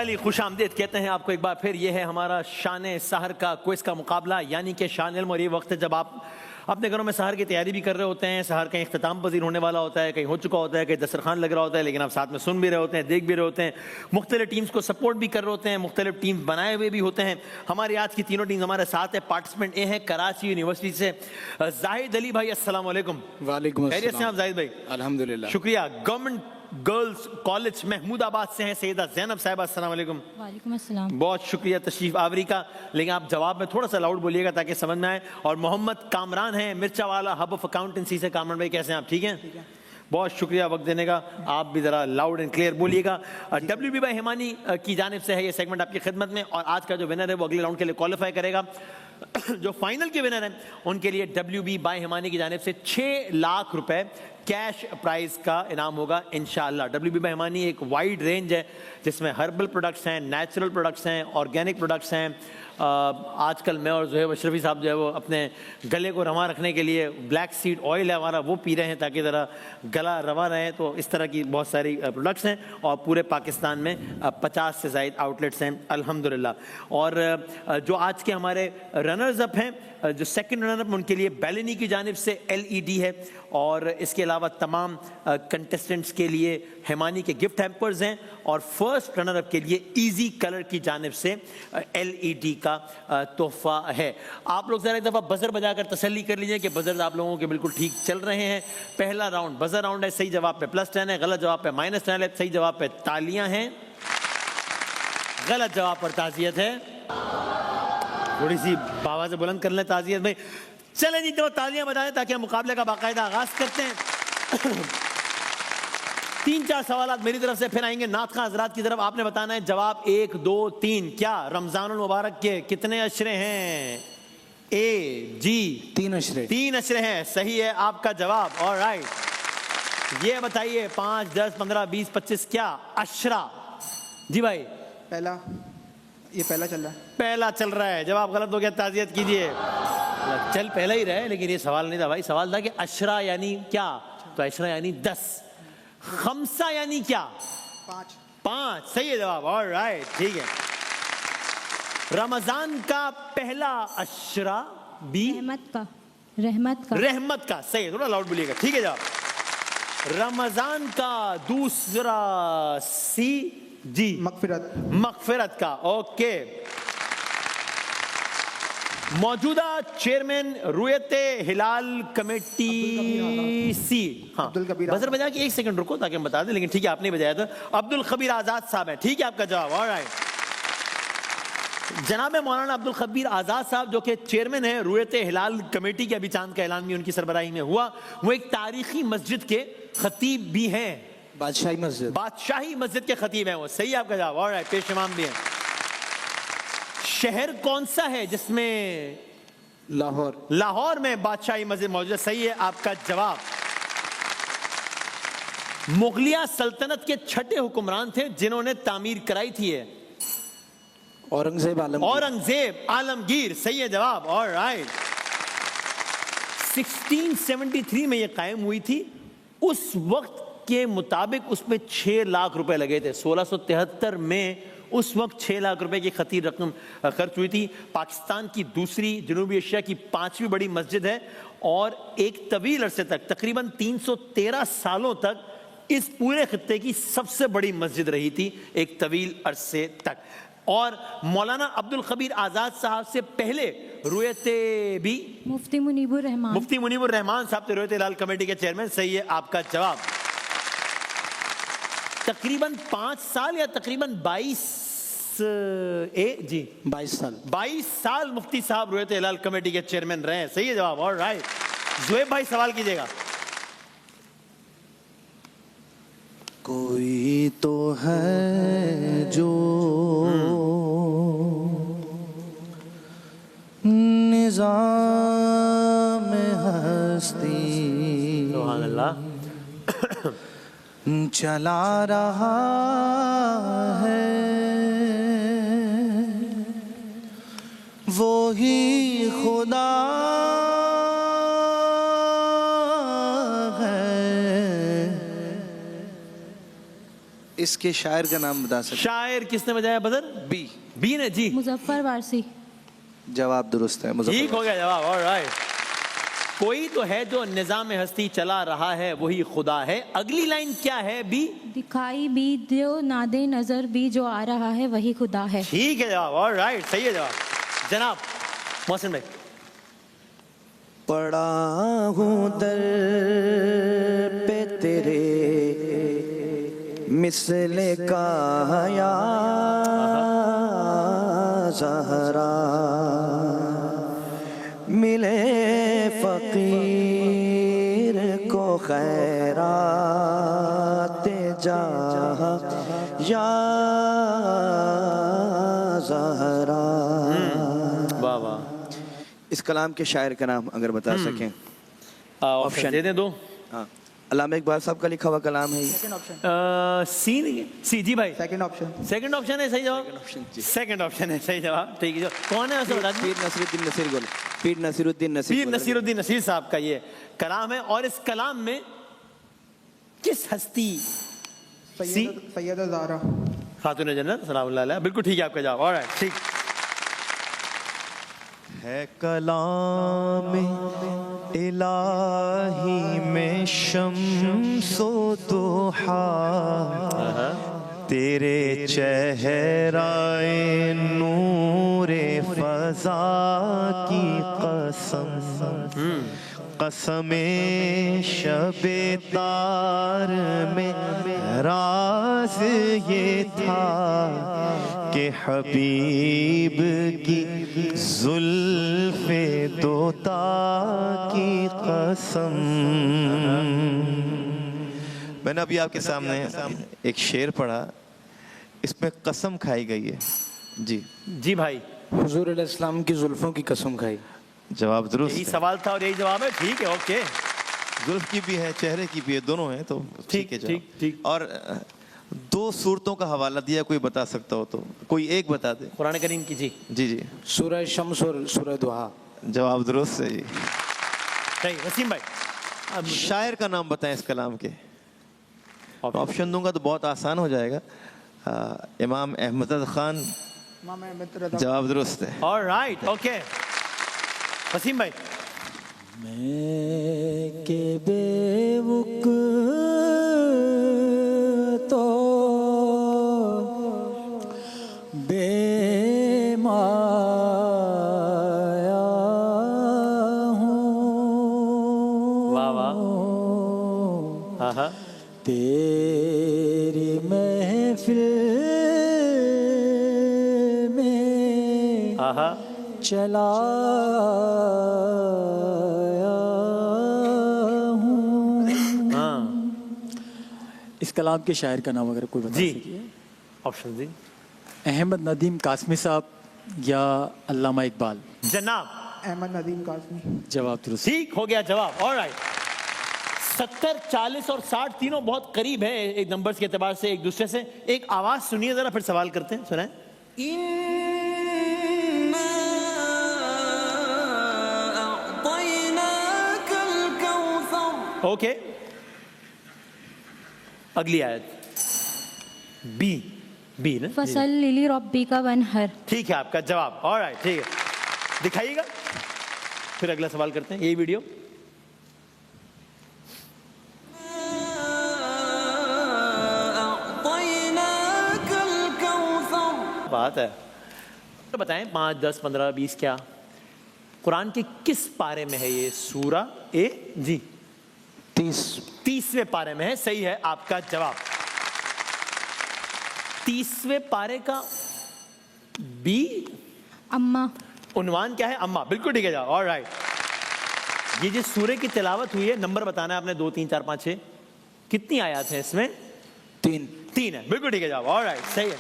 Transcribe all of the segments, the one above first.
वाली खुशामदीद कहते हैं आपको एक बार फिर। ये है हमारा शान सहर का क्विज का मुकाबला, यानी कि शान इल्म। और ये वक्त है जब आप अपने घरों में सहर की तैयारी भी कर रहे होते हैं। सहर कहीं इख्तिताम पजीर होने वाला होता है, कहीं हो चुका होता है, कहीं दस्तरखान लग रहा होता है, लेकिन आप साथ में सुन भी रहे होते हैं, देख भी रहे होते हैं, मुख्तलिफ टीम्स को सपोर्ट भी कर रहे होते हैं, मुख्तलिफ टीम्स बनाए हुए भी होते हैं। हमारी आज की तीनों टीम्स हमारे साथ है। पार्टिसिपेंट ए है कराची यूनिवर्सिटी से जाहिद अली भाई, अस्सलाम वालेकुम। वालेकुम अस्सलाम। खैरियत से आप जाहिद भाई? अल्हम्दुलिल्लाह, शुक्रिया। गवर्नमेंट गर्ल्स कॉलेज महमूदाबाद से हैं सैयदा ज़ैनब साहिबा, अस्सलाम वालेकुम। वालेकुम अस्सलाम। बहुत शुक्रिया तशरीफ आवरी का, लेकिन आप जवाब में थोड़ा सा लाउड बोलिएगा ताकि समझ में आए। और मोहम्मद कामरान हैं मिर्चा वाला हब ऑफ अकाउंटेंसी से। कामरान भाई कैसे हैं आप? ठीक हैं, बहुत शुक्रिया वक्त देने का। आप भी ज़रा लाउड एंड क्लियर बोलिएगा। WB भाई हिमानी की जानिब से है ये सेगमेंट आपकी खिदमत में। और आज का जो विनर है वो अगले राउंड के लिए क्वालिफाई करेगा। जो फाइनल के विनर हैं उनके लिए WB बाय हिमानी की जानिब से 6 लाख रुपए कैश प्राइज का इनाम होगा इंशाअल्लाह। WB बाय हिमानी एक वाइड रेंज है जिसमें हर्बल प्रोडक्ट्स हैं, नेचुरल प्रोडक्ट्स हैं, ऑर्गेनिक प्रोडक्ट्स हैं। आजकल मैं और ज़ुहैब अशरफी साहब जो है वो अपने गले को रवा रखने के लिए ब्लैक सीड ऑयल है हमारा, वो पी रहे हैं ताकि ज़रा गला रवा रहे। तो इस तरह की बहुत सारी प्रोडक्ट्स हैं और पूरे पाकिस्तान में 50 से ज़ायद आउटलेट्स हैं अल्हम्दुलिल्लाह। और जो आज के हमारे रनर्स अप हैं, जो सेकंड रनर अप उनके लिए बेलिनी की जानिब से LED है। और इसके अलावा तमाम कंटेस्टेंट्स के लिए हिमानी के गिफ्ट हैम्पर्स हैं। और फर्स्ट रनर अप के लिए इजी कलर की जानिब से LED का तोहफा है। आप लोग ज़रा एक दफ़ा बजर बजाकर तसल्ली कर लीजिए कि बजर आप लोगों के बिल्कुल ठीक चल रहे हैं। पहला राउंड बजर राउंड है। सही जवाब पे +10 है, गलत जवाब पे -10 है, सही जवाब पे तालियां हैं, गलत जवाब पर ताज़ियत है। थोड़ी सी बाबा से बुलंद कर लें ताज़ियत भाई। चलें जी, तो तालियां बजा दें ताकि हम मुकाबले का बाकायदा आगाज करते हैं। 3-4 सवाल मेरी तरफ से, फिर आएंगे नात खां हजरात की तरफ। आपने बताना है जवाब 1, 2, 3। क्या रमजानुल मुबारक के कितने अशरे हैं? A, G 3 अशरे। 3 अशरे हैं, सही है आपका जवाब। ऑलराइट, ये बताइए 5, 10, 15, 20, 25 क्या अशरा? जी भाई, पहला, ये पहला चल रहा है। पहला चल रहा है। जवाब गलत हो गया, ताज़ियत कीजिए। चल पहला ही रहा है, लेकिन ये सवाल नहीं था भाई। सवाल था कि अशरा यानी क्या, तो अशरा यानी 10। खमसा यानी क्या? 5 सही है जवाब। ऑलराइट, ठीक है। रमजान का पहला अशरा बी, रहमत का। रहमत का। रहमत का, सही है, थोड़ा लाउड बोलिएगा। ठीक है जवाब। रमजान का दूसरा सी, जी मगफिरत। मगफिरत का। ओके। मौजूदा चेयरमैन रुयते हिलाल कमेटी सी, हाँ अब्दुल कबीर बजर बजा के 1 सेकंड रुको ताकि हम बता दें, लेकिन ठीक है आपने बजाया था। अब्दुल खबीर आजाद साहब है, ठीक है आपका जवाब। ऑलराइट, जनाब मौलाना अब्दुल खबीर आजाद साहब जो कि चेयरमैन है रुयते हिलाल कमेटी के, अभी चांद का ऐलान भी उनकी सरबराही में हुआ। वो एक तारीखी मस्जिद के खतीब भी हैं। बादशाही मस्जिद। बादशाही मस्जिद के खतीब हैं वो, सही आपका जवाब। ऑलराइट, पेश इमाम भी हैं। शहर कौन सा है जिसमें लाहौर। लाहौर में बादशाही मस्जिद मौजूद है, सही है आपका जवाब। मुगलिया सल्तनत के छठे हुक्मरान थे जिन्होंने तामीर कराई थी ये? औरंगजेब आलमगीर। औरंगजेब आलमगीर, सही है जवाब। ऑलराइट, 1673 में ये कायम हुई थी। उस वक्त के मुताबिक उसमें 6 लाख रुपए लगे थे। 1673 में उस वक्त 6 लाख रुपए की खतीर रकम खर्च हुई थी। पाकिस्तान की दूसरी, जनूबी एशिया की 5वीं बड़ी मस्जिद है। और एक तवील अरसे तक, तकरीबन 313 सालों तक इस पूरे खित्ते की सबसे बड़ी मस्जिद रही थी, एक तवील अरसे तक। और मौलाना अब्दुल खबीर आजाद साहब से पहले रुयते भी मुफ्ती मुनीबुर रहमान। मुफ्ती मुनीबुर रहमान साहब थे रुयते हिलाल कमेटी के चेयरमैन, सही है आपका जवाब। तकरीबन 5 साल या तकरीबन 22 साल 22 साल मुफ्ती साहब रुयते हिलाल कमेटी के चेयरमैन रहे हैं, सही है जवाब। ऑलराइट, ज़ुहैब भाई सवाल कीजिएगा। कोई तो है जो निज़ाम हस्ती सुभान अल्लाह चला रहा है, वो ही खुदा है। इसके शायर का नाम बता सकते शायर किसने बजाया बदर? बी। बी ने जी। मुजफ्फर वारसी। जवाब दुरुस्त है, ठीक हो गया जवाब। ऑलराइट। कोई तो है जो निजाम हस्ती चला रहा है वही खुदा है। अगली लाइन क्या है? बी। दिखाई भी जो ना दे नजर भी जो आ रहा है वही खुदा है। ठीक है जवाब। ऑलराइट, सही है जवाब। जनाब मोहसिन भाई। पड़ा हूँ दर पे तेरे मिसले का या ज़हरा, मिले फकीर को खैरात जा या ज़हरा। वाह वाह। इस कलाम के शायर का नाम अगर बता सकें। ऑप्शन दे दें दो। हाँ, अल्लामा इकबाल साहब का लिखा हुआ कलाम है ये। Second option. सी जी भाई। Second option. सेकंड ऑप्शन है सही जवाब। सेकंड ऑप्शन है सही जवाब। ठीक है। कौन है वैसे बता दीजिए। पीर नसीरुद्दीन नसीर गोल। पीर नसीरुद्दीन नसीर पीर गोल। नसीरुद्दीन नसीर साहब का ये कलाम है। और इस कलाम में किस हस्ती? सैयदा ज़हरा। खातून जन्नत सलामुल्लाह अलैहा। बिल्कुल ठीक है आपका जवाब। ऑलराइट, ठीक। है कलाम इलाही में शम्सो दुहा, तेरे चेहराए नूरे फजा की कसम, कसमे शबे तार में राज ये था कि हबीब की जुल्फे दोता की कसम। मैंने अभी आपके सामने एक शेर पढ़ा, इसमें कसम खाई गई है। जी जी भाई। हुजूर अलैहिस्सलाम की जुल्फों की कसम खाई। जवाब दुरुस्त यही है। सवाल था और यही जवाब है। ठीक है, ओके। जुल्फ की भी है, चेहरे की भी है, दोनों हैं, तो ठीक है जवाब। ठीक। और दो सूरतों का हवाला दिया, कोई बता सकता हो तो कोई एक बता दे। कुरान करीम की। जी जी जी। सूरह शम्स और सूरह दुहा। जवाब दुरुस्त है जी। सही। वसीम भाई। अब शायर का नाम बताएं इस कलाम के। ऑप्शन दूंगा तो बहुत आसान हो जाएगा। इमाम अहमद खान। जवाब दुरुस्त है। Alright, okay. वसीम भाई। मैं के बेवुक तो बेमाया हूँ। वाह वाह। हाँ हाँ। तेरी महफिल में हाँ हाँ। चला इस कलाम के शायर का नाम अगर कोई बता जी। सके। ऑप्शन दी। अहमद नदीम कासमी साहब या अल्लामा इकबाल। जनाब अहमद नदीम कासमी। जवाब दुरुस्त। ठीक हो गया जवाब। ऑलराइट। 70, 40 और 60 तीनों बहुत करीब है एक नंबर्स के एतबार से एक दूसरे से। एक आवाज सुनिए जरा, फिर सवाल करते हैं। सुनाएं। ओके। अगली आयत। बी। बी ना। फसल लिली रब्बी का वनहर। ठीक है आपका जवाब। ऑलराइट, ठीक है। दिखाइएगा, फिर अगला सवाल करते हैं। यही वीडियो। बात है। तो बताएं 5, 10, 15, 20 क्या कुरान के किस पारे में है ये सूरा? ए जी 30वें पारे में है। सही है आपका जवाब। 30वें पारे का बी। अम्मा। उन्वान क्या है? अम्मा। बिल्कुल ठीक है जवाब। ऑलराइट। ये जिस सूरे की तिलावत हुई है, नंबर बताना है आपने। 2, 3, 4, 5, 6 कितनी आयत है इसमें? 3 है। बिल्कुल ठीक है जवाब। ऑलराइट, सही है।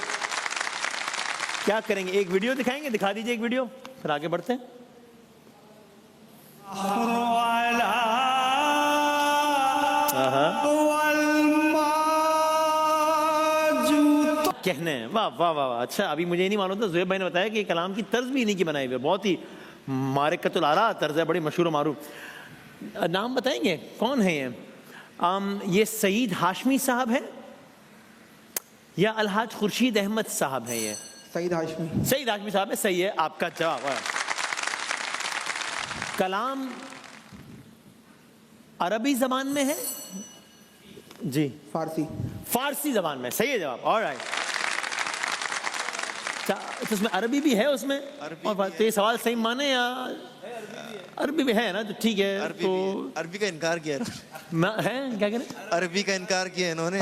क्या करेंगे, एक वीडियो दिखाएंगे? दिखा दीजिए एक वीडियो, फिर आगे बढ़ते हैं। कहने हैं। वाह वाह वाह वाह। अच्छा, अभी मुझे नहीं मालूम था, ज़ुहैब भाई ने बताया कि कलाम की तर्ज भी इन्हीं की बनाई हुई है। बहुत ही मारिकतुल आरा तर्ज है, बड़ी मशहूर मारूफ। नाम बताएंगे कौन है ये? ये सईद हाशमी साहब है। या अलहाज खुर्शीद अहमद साहब हैं ये? सईद हाशमी। सईद हाशमी साहब है, सही है आपका जवाब। कलाम अरबी जबान में है जी? फारसी। फारसी जबान में, सही है जवाब। ऑलराइट, तो उसमें अरबी भी है उसमें? और तो ये सवाल सही माने या अरबी भी है ना? तो ठीक है। अरबी तो अरबी का इनकार किया है क्या करें? अरबी का इनकार किया इन्होंने।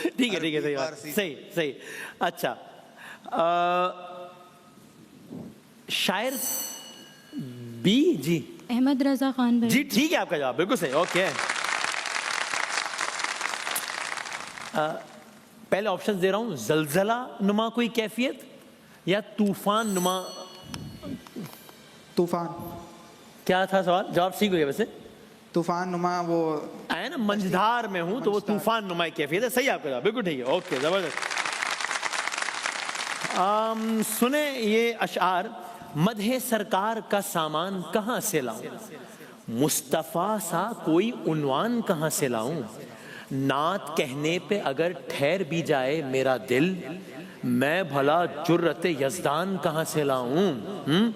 ठीक है, ठीक है, सही बात, सही सही। अच्छा, शायर बी जी? अहमद रजा खान भाई। जी ठीक है आपका जवाब, बिल्कुल सही। ओके, पहले ऑप्शन दे रहा हूं, जलजला नुमा कोई कैफियत या तूफान नुमा? तूफान। क्या था सवाल? जवाब ठीक हो गया वैसे। तूफान नुमा वो आया ना, मंझधार में हूं तो वो तूफान नुमा कैफियत है, सही आपका जवाब, बिल्कुल ठीक है। ओके, जबरदस्त। सुने ये अशार, मदहे सरकार का सामान कहां से लाऊं, मुस्तफा सा कोई उन्वान कहां से लाऊं, नात कहने पे अगर ठहर भी जाए मेरा दिल, मैं भला जुर्रते यज़दान कहां से लाऊं।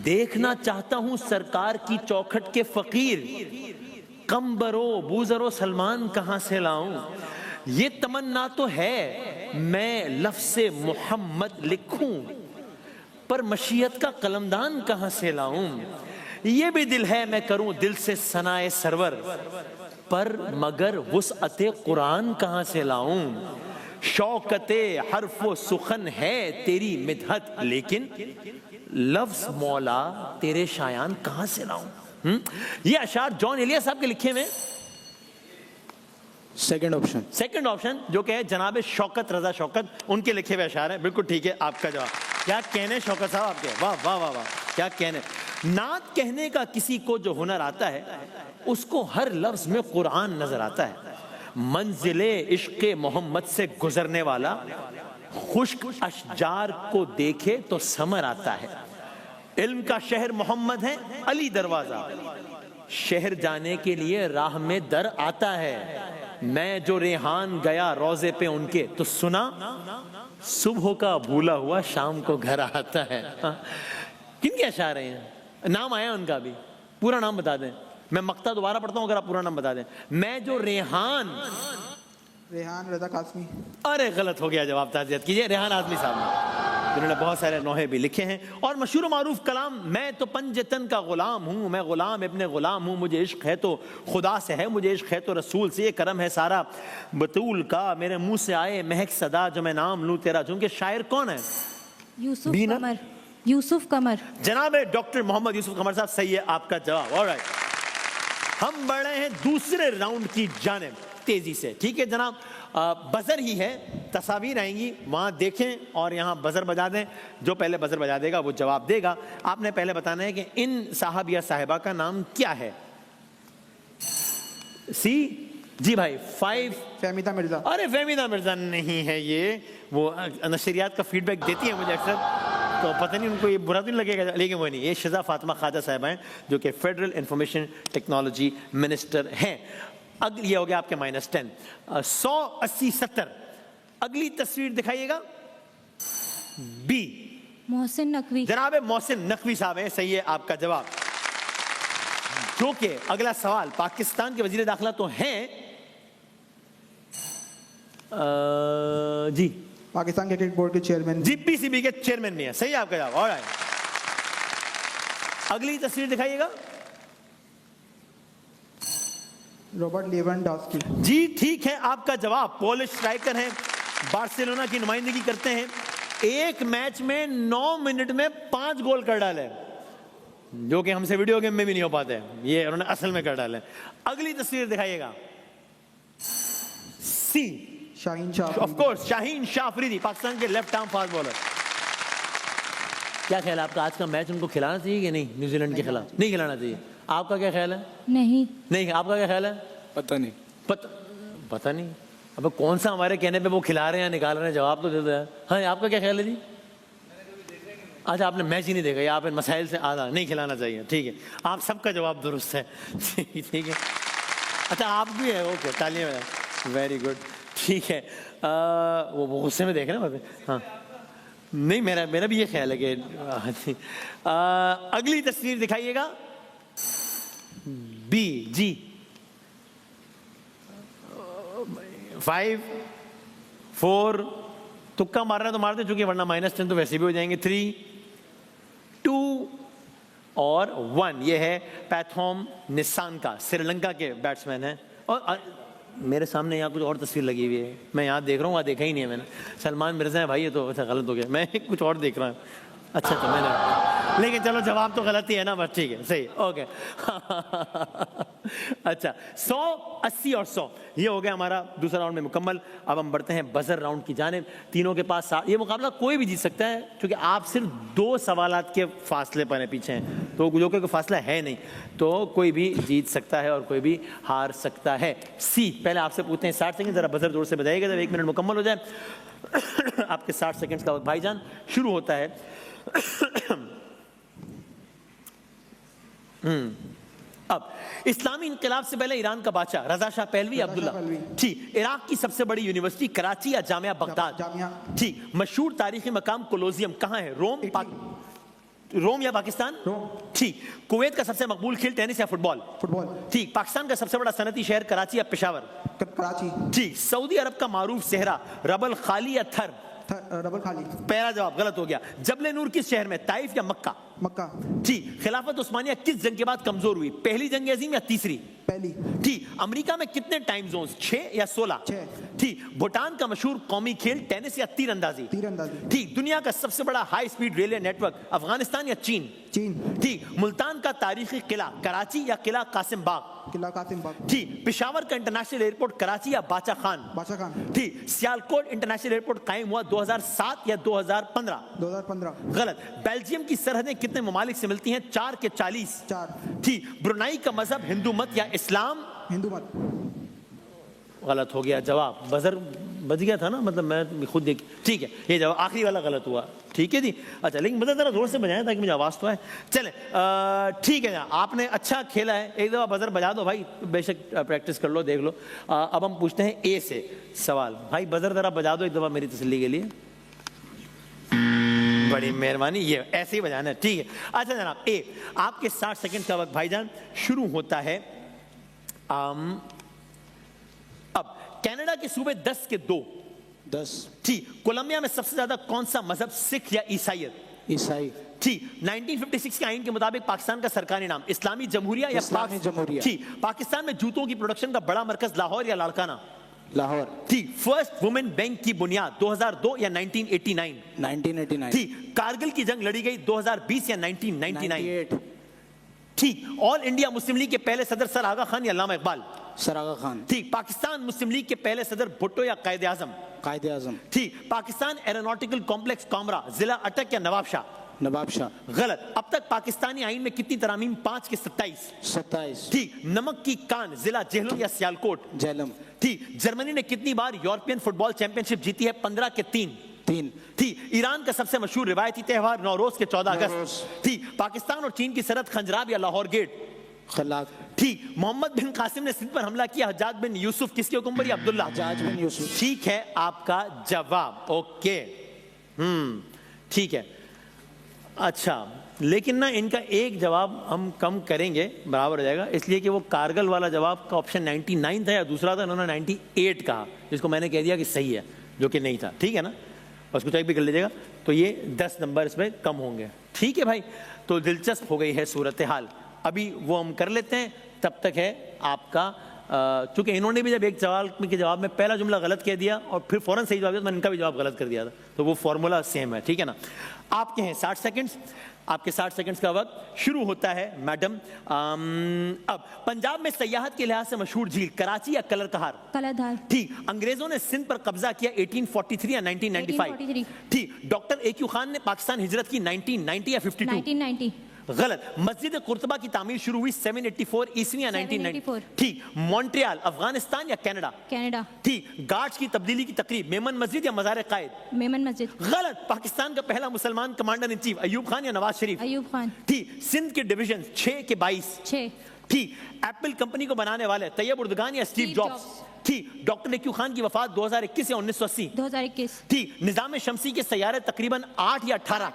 देखना चाहता हूं सरकार की चौखट के फकीर, कम्बरो बूजरो सलमान कहां से लाऊं। ये तमन्ना तो है मैं लफ्ज़े मोहम्मद लिखूं, पर मशीयत का कलमदान कहां से लाऊं। ये भी दिल है मैं करूं दिल से सनाए सरवर, पर मगर वुसअते कुरान कहां से लाऊं। शौकते हर्फो सुखन है तेरी मिदहत, लेकिन लफ्ज मौला तेरे शायान कहां से लाऊं। ये अशार जॉन एलिया साहब के लिखे हुए। Second option. सेकंड ऑप्शन जो कि है जनाब शौकत रजा शौकत, उनके लिखे हुए अशार है, बिल्कुल ठीक है आपका जवाब। क्या कहने शौकत साहब आपके, वाह वाह वाह वाह, क्या कहने। नात कहने का किसी को जो हुनर आता है, उसको हर लफ्ज में कुरान नजर आता है। मंजिले इश्क़े मोहम्मद से गुजरने वाला खुश्क अशजार को देखे तो समर आता है। इल्म का शहर मोहम्मद है, अली दरवाजा, शहर जाने के लिए राह में दर आता है। मैं जो रेहान गया रोजे पे उनके, तो सुना सुबह का भूला हुआ शाम को घर आता है। किन के अशार हैं? नाम आया उनका भी, पूरा नाम बता दें। मैं मक्ता दोबारा पढ़ता हूं अगर आप पूरा नाम बता दें। मैं जो रेहान रजा कासमी। अरे गलत हो गया जवाब, ताज़ियत कीजिए। रेहान आज़मी साहब ने, जिन्होंने बहुत सारे नोहे भी लिखे हैं। और मशहूर मारूफ कलाम, मैं तो पंजतन का गुलाम हूँ, मैं गुलाम इब्ने गुलाम हूँ, मुझे इश्क है तो खुदा से है, मुझे इश्क है तो रसूल से, ये करम है सारा बतूल का, मेरे मुंह से आए महक सदा जो मैं नाम लूँ तेरा। उनके शायर कौन है? यूसुफ कमर। यूसुफ कमर। जनाब डॉक्टर मोहम्मद यूसुफ कमर साहब, सही है आपका जवाब। ऑलराइट, हम बढ़ रहे हैं दूसरे राउंड की जानिब तेजी से। ठीक है जनाब, बजर ही है, तस्वीर आएंगी वहां देखें और यहां बजर बजा दें। जो पहले बजर बजा देगा वो जवाब देगा। आपने पहले बताना है कि इन साहब या साहिबा का नाम क्या है। सी जी भाई, 5। फहमीदा मिर्जा। अरे फहमीदा मिर्जा नहीं है ये, वो नशरियात का फीडबैक देती है मुझे अक्सर, तो पता नहीं उनको ये बुरा नहीं लगेगा, लेकिन वो नहीं, ये शिजा फातिमा ख्वाजा साहिबा हैं जो कि फेडरल इंफॉर्मेशन टेक्नोलॉजी मिनिस्टर हैं। अगली ये हो गया आपके -10। 100, 80, 70। अगली तस्वीर दिखाइएगा। बी, मोहसिन नकवी। जनाब मोहसिन नकवी साहब हैं, सही है आपका जवाब। जो कि अगला सवाल, पाकिस्तान के वजीर दाखिला तो हैं जी, पाकिस्तान क्रिकेट बोर्ड के चेयरमैन। जी पीसीबी के चेयरमैन भी है, सही है आपका जवाब। ऑलराइट, अगली तस्वीर दिखाइएगा। Robert Lewandowski. जी ठीक है आपका जवाब। पोलिश स्ट्राइकर हैं, बार्सिलोना की नुमाइंदगी करते हैं, एक मैच में 9 मिनट में 5 गोल कर डाले, जो कि हमसे वीडियो गेम में भी नहीं हो पाते, ये उन्होंने असल में कर डाले। अगली तस्वीर दिखाइएगा। सी, शाहीन शाह। ऑफ कोर्स शाहीन शाह अफरीदी, पाकिस्तान के लेफ्ट आर्म फास्ट बॉलर। क्या ख्याल है आपका, आज का मैच उनको खिलाना चाहिए कि नहीं? न्यूजीलैंड के खिलाफ नहीं खिलाना चाहिए, आपका क्या ख्याल है? नहीं नहीं, आपका क्या ख्याल है? पता नहीं। पता नहीं। अब कौन सा हमारे कहने पे वो खिला रहे हैं निकाल रहे हैं, जवाब तो दे दो यार। हाँ, आपका क्या ख्याल है जी? अच्छा, आपने मैच ही नहीं देखा, या आप इन मसाइल से आधा नहीं खिलाना चाहिए। ठीक है, आप सबका जवाब दुरुस्त है। ठीक है, अच्छा आप भी है, ओके, तालियां, वेरी गुड। ठीक है, वो गुस्से में देख रहे हैं। हाँ नहीं, मेरा भी ये ख्याल है कि अगली तस्वीर दिखाइएगा। बी जी 5 4 तुक्का मार रहे हैं तो मार दे, चूंकि वरना -10 तो वैसे भी हो जाएंगे। 3 2 और 1। ये है पैथोम निसानका, श्रीलंका के बैट्समैन है। और मेरे सामने यहाँ कुछ और तस्वीर लगी हुई है, मैं यहाँ देख रहा हूँ, वहाँ देखा ही नहीं है मैंने। सलमान मिर्जा है भाई, ये तो अच्छा गलत हो गया, मैं कुछ और देख रहा हूँ। अच्छा मैंने, लेकिन चलो जवाब तो गलत ही है ना, बस ठीक है, सही, ओके। अच्छा 100, 80 और 100, ये हो गया हमारा दूसरा राउंड में मुकम्मल। अब हम बढ़ते हैं बजर राउंड की जानिब। तीनों के पास ये मुकाबला कोई भी जीत सकता है, क्योंकि आप सिर्फ 2 सवालात के फासले पर पीछे हैं, तो जो कोई फासला है नहीं, तो कोई भी जीत सकता है और कोई भी हार सकता है। सी, पहले आपसे पूछते हैं 60 सेकंड, जरा बजर जोर से बजाइएगा जब 1 मिनट मुकम्मल हो जाए। आपके 60 सेकंड का वक्त भाईजान शुरू होता है। अब इस्लामी इनकलाब से पहले ईरान का बादशाह रजा शाह पहलवी अब्दुल्ला। ठीक, इराक की सबसे बड़ी यूनिवर्सिटी कराची या जामिया बगदाद। ठीक, मशहूर तारीखी मकाम कोलोजियम कहाँ है? रोम या पाकिस्तान? ठीक, कुवैत का सबसे मकबूल खेल टेनिस या फुटबॉल? ठीक, पाकिस्तान का सबसे बड़ा सनती शहर कराची या पेशावर? कराची। ठीक, सऊदी अरब का मारूफ सेहरा रबल खाली या थर? रबल खाली। पहला जवाब गलत हो गया। जबले नूर किस शहर में? ताइफ या मक्का? मक्का। ठीक, खिलाफत उस्मानिया किस जंग के बाद कमजोर हुई? पहली जंग अजीम या तीसरी? पहली। ठीक, अमेरिका में कितने टाइम जोन्स? 6 या 16? 6। ठीक, भूटान का मशहूर कौमी खेल टेनिस या तीरंदाजी? तीरंदाजी। ठीक, दुनिया का सबसे बड़ा high speed railway network Afghanistan या चीन? चीन। ठीक, मुल्तान का तारीखी किला कराची या किला कासिम बाग? किला कासिम बाग। ठीक, पेशावर का इंटरनेशनल एयरपोर्ट कराची या बाचा खान? बादशाह खान। ठीक, सियालकोट इंटरनेशनल एयरपोर्ट कायम हुआ 2007 या 2015? 2015। गलत। बेल्जियम की सरहदें कितने ममालिक से मिलती हैं? 4 के 40? 4। ठीक, ब्रुनाई का मजहब हिंदू मत या इस्लाम? हिंदू मत। गलत हो गया जवाब। बजर बज गया था ना, मतलब मैं खुद देख। ठीक है, ये जवाब आखिरी वाला गलत हुआ। ठीक है जी, अच्छा, लेकिन बजर जरा जोर से बजाएं ताकि मुझे आवाज तो आए। चले, ठीक है, आपने अच्छा खेला है, एक दफा बजर बजा दो भाई, बेशक प्रैक्टिस कर लो, देख लो। अब हम पूछते हैं ए से सवाल। भाई बजर जरा बजा दो एक दफा मेरी तसल्ली के लिए, बड़ी मेहरबानी। ये ऐसे ही बजाना है, ठीक है। अच्छा जनाब, ए, आपके 60 सेकंड का वक्त भाईजान शुरू होता है। अब कनाडा के सूबे 10 के 2? 10। ठीक, कोलंबिया में सबसे ज्यादा कौन सा मजहब, सिख या ईसाइयत? ईसाई। ठीक, 1956 के आईन के मुताबिक पाकिस्तान का सरकारी नाम इस्लामी जमहूरिया या इस्लामी जमहूरिया। ठीक, पाकिस्तान में जूतों की प्रोडक्शन का बड़ा मरकज लाहौर या लाड़काना? लाहौर। ठीक, फर्स्ट वुमेन बैंक की बुनियाद 2002 या 1989? 1989। ठीक, कारगिल की जंग लड़ी गई 2020 या 1999? 98। ठीक, ऑल इंडिया मुस्लिम लीग के पहले सदर सर आगा खान या अल्लामा इकबाल? सर आगा खान। ठीक, पाकिस्तान मुस्लिम लीग के पहले सदर भुट्टो या कायद आजम? कायदे आजम। ठीक, पाकिस्तान एरोनॉटिकल कॉम्प्लेक्स कामरा जिला अटक या नवाब शाह? नवाब शाह। गलत। अब तक पाकिस्तानी आईन में कितनी तरामीम? 5 के 27? 27। ठीक, नमक की कान जिला जेहलम या सियालकोट? झेलम। ठीक, जर्मनी ने कितनी बार यूरोपियन फुटबॉल चैंपियनशिप जीती है? 15 के 3? 3। ठीक, ईरान का सबसे मशहूर रिवायती त्योहार नौरोज के 14 अगस्त? ठीक, पाकिस्तान और चीन की सरहद खंजराब या लाहौर गेट? खलाक। ठीक, मोहम्मद बिन कासिम ने सिंध पर हमला किया हज्जाज बिन यूसुफ किसके हुक्म पर या अब्दुल्ला? हज्जाज बिन यूसुफ। ठीक है आपका जवाब, ओके। ठीक है। अच्छा, लेकिन ना इनका एक जवाब हम कम करेंगे, बराबर हो जाएगा, इसलिए कि वो कारगिल वाला जवाब का ऑप्शन 99 था या दूसरा था, उन्होंने 98 कहा, जिसको मैंने कह दिया कि सही है, जो कि नहीं था। ठीक है ना, और उसको चेक भी कर लीजिएगा। तो ये 10 नंबर इसमें कम होंगे। ठीक है भाई, तो दिलचस्प हो गई है सूरत हाल। अभी वो हम कर लेते हैं, तब तक है आपका, चूंकि इन्होंने भी जब एक सवाल के जवाब में पहला जुमला गलत कह दिया और फिर फौरन सही जवाब दिया, तो मैंने इनका भी जवाब गलत कर दिया था, तो वो फॉर्मूला सेम है। ठीक है ना, आपके हैं 60 सेकंड्स। आपके 60 सेकंड्स का वक्त शुरू होता है मैडम। अब पंजाब में सयाहत के लिहाज से मशहूर झील कराची या कलर कहार? कलाधार। ठीक, अंग्रेजों ने सिंध पर कब्जा किया 1843 या 1995? 1843। ठीक, डॉक्टर ए.क्यू. खान ने पाकिस्तान हिजरत की 1990 या 52? 1990। गलत। मस्जिद कुर्तबा की तामीर शुरू हुई 784 ईस्वी या 1990? ठीक, मॉन्ट्रियल अफगानिस्तान या कनाडा? कनाडा। ठीक, गार्ड्स की तब्दीली की तकरीब मेमन मस्जिद या मज़ार कायद? मेमन मस्जिद। गलत। पाकिस्तान का पहला मुसलमान commander in chief Ayub Khan या नवाज शरीफ? अयूब खान। ठीक, सिंध के डिवीजन 6 के 22? 6। ठीक, एप्पल कंपनी को बनाने वाले तैयब उर्दगान या स्टीव स्टीव जॉब्स? ठीक, डॉक्टर निक्यू खान की वफात 2021 या 1980? 2021 ठीक, निजाम शमसी के सैयारे तकरीबन 8 या 18?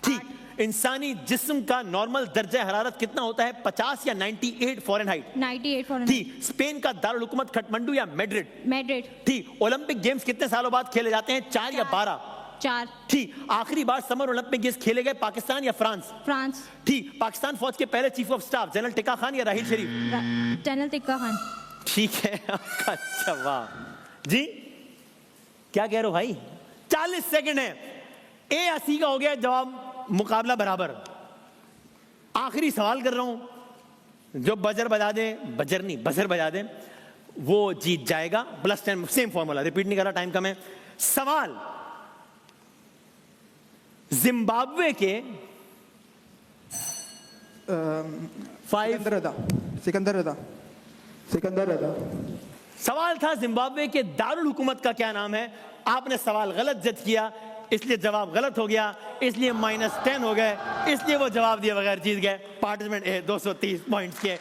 ठीक, इंसानी जिस्म का नॉर्मल दर्जा हरारत कितना होता है, 50 या 98 फ़ारेनहाइट? 98 फॉरेन ठीक, स्पेन का दारुल हुकूमत काठमांडू या मैड्रिड? मैड्रिड ठीक, ओलंपिक गेम्स कितने सालों बाद खेले जाते हैं, 4 या 12? 4 ठीक, आखिरी बार समर ओलंपिक गेम्स खेले गए पाकिस्तान या फ्रांस? फ्रांस ठीक, पाकिस्तान फौज के पहले chief of staff general tikka Khan या राहिल शरीफ? जनरल टिक्का खान। ठीक है, आपका जवाब जी। क्या कह रहे हो भाई? 40 सेकंड है, ए या सी का हो गया जवाब, मुकाबला बराबर। आखिरी सवाल कर रहा हूं, जो बजर बजा दे, बजर नहीं बजर बजा दे, वो जीत जाएगा। प्लस 10, सेम फॉर्मूला, रिपीट नहीं कर रहा, टाइम कम है। सवाल, जिम्बाब्वे के सिकंदर रजा सिकंदर रजा सिकंदर रजा सवाल था जिम्बाब्वे के दारुल हुकूमत का क्या नाम है। आपने सवाल गलत जज किया, इसलिए जवाब गलत हो गया, इसलिए -10 हो गए, इसलिए वो जवाब दिए बगैर जीत गए। पार्टिसिपेंट 230 पॉइंट्स के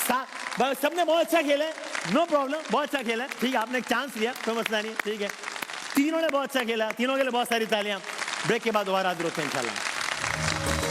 साथ। सबने बहुत अच्छा खेला है, नो प्रॉब्लम, बहुत अच्छा खेला है। ठीक है, आपने एक चांस लिया, कोई मसला नहीं, ठीक है। तीनों ने बहुत अच्छा खेला, तीनों के लिए बहुत सारी तालियां। ब्रेक के बाद दोबारा हाजिर होते हैं इंशाल्लाह।